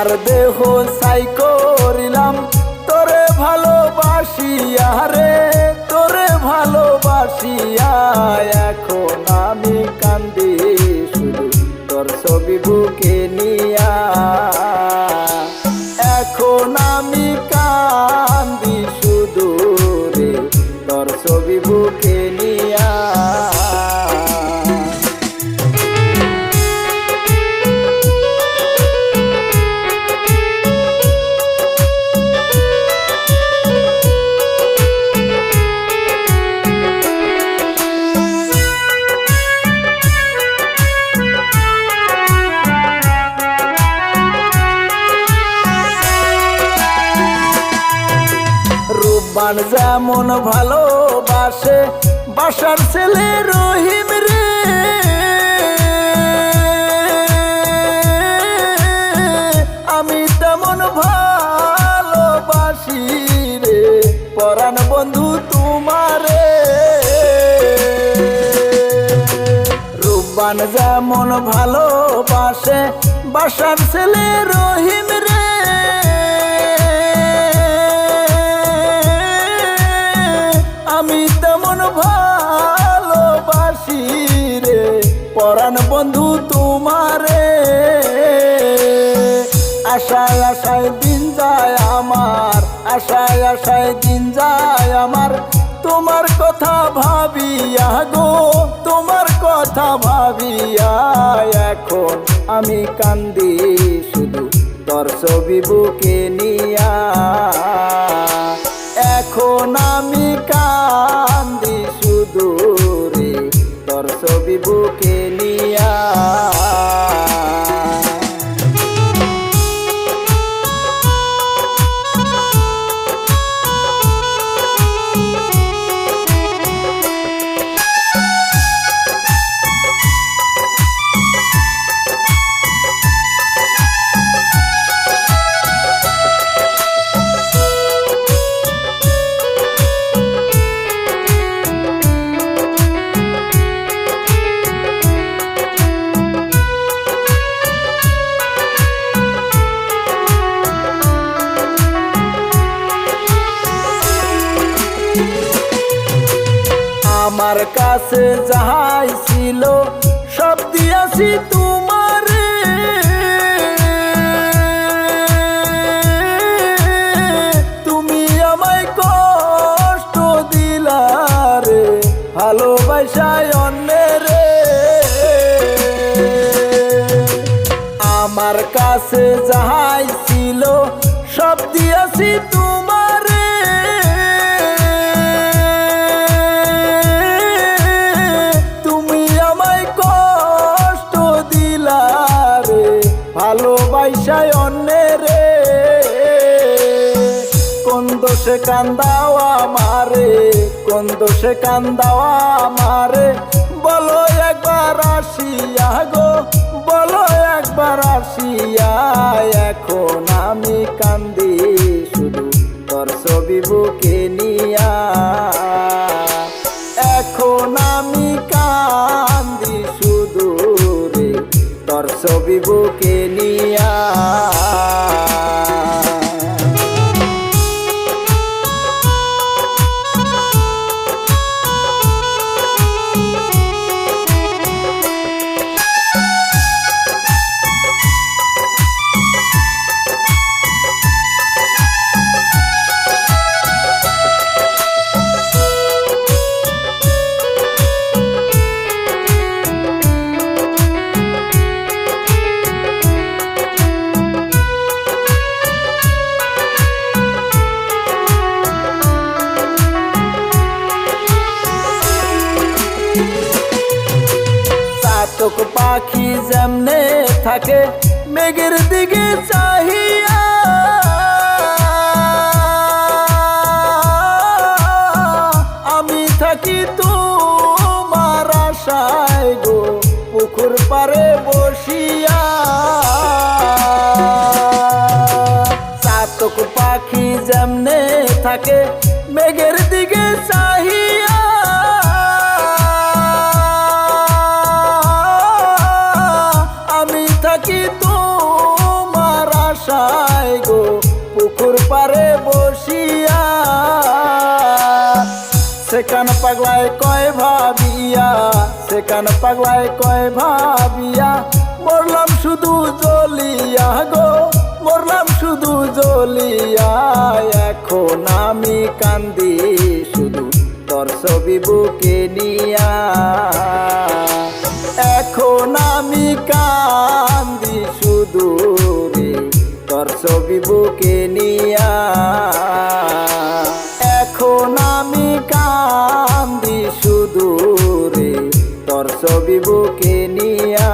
আমার দেহ ছাই করিলাম তোরে ভালোবাসিয়া রে, তোরে ভালোবাসিয়া। এখন আমি কান্দি শুধু তোর ছবি বুকে নিয়া, এখন আমি কান্দি শুধু রে তোর ছবি বুকে নিয়া। রূপবান যেমন ভালোবাসে বাসার ছেলে রহিম রে, আমি তেমন ভালোবাসি রে পরাণ বন্ধু তোমারে। রূপবান যেমন ভালোবাসে বাসার ছেলে রহিম রে, আমি তেমন ভালোবাসি রে পরাণ বন্ধু তোমারে। আশায় আশায় দিন যায় আমার, আশায় আশায় দিন যায় আমার, তোমার কথা ভাবিয়া গো, তোমার কথা ভাবিয়া। এখন আমি কান্দি শুধু তোর ছবি বুকে নিয়া, এখন আমি কান্দি শুধু রে তোর ছবি বুকে নিয়া। আমার কাছে যাহাই ছিল সব দিয়াছি তোমারে, তুমি আমায় কষ্ট দিলা রে ভালোবাসায় অন্যরে। আমার কাছে যাহাই ছিল সব দিয়াছি তোমারে, ভালোবাসায় অন্যরে। কোন দোষে কান্দাও আমারে, কোন দোষে কান্দাও আমারে, বলো একবার আসিয়া গো, বলো একবার আসিয়া। এখন আমি কান্দি শুধু তোর ছবি বুকে নিয়া, এখন আমি কান্দি শুধু রে তোর ছবি বুকে নিয়া। চাতক পাখি যেমনে থাকে মেঘের দিকে চাহিয়া, আমি থাকি তোমার আশায় গো পুকুর পারে বসিয়া। চাতক পাখি যেমনে থাকে মেঘের দিকে চাহিয়া, আমি থাকি তোমার সেখান পাগলায় কয় ভাবিয়া, সেখান পাগলায় কয় ভাবিয়া, মরলাম শুধু জ্বলিয়া গো, মরলাম শুধু জ্বলিয়া। এখন আমি কান্দি শুধু তোর ছবি বুকে নিয়া, এখন আমি কান্দি শুধু রে তোর ছবি বুকে নিয়া, এখন আমি কান্দি শুধু রে তোর ছবি বুকে নিয়া।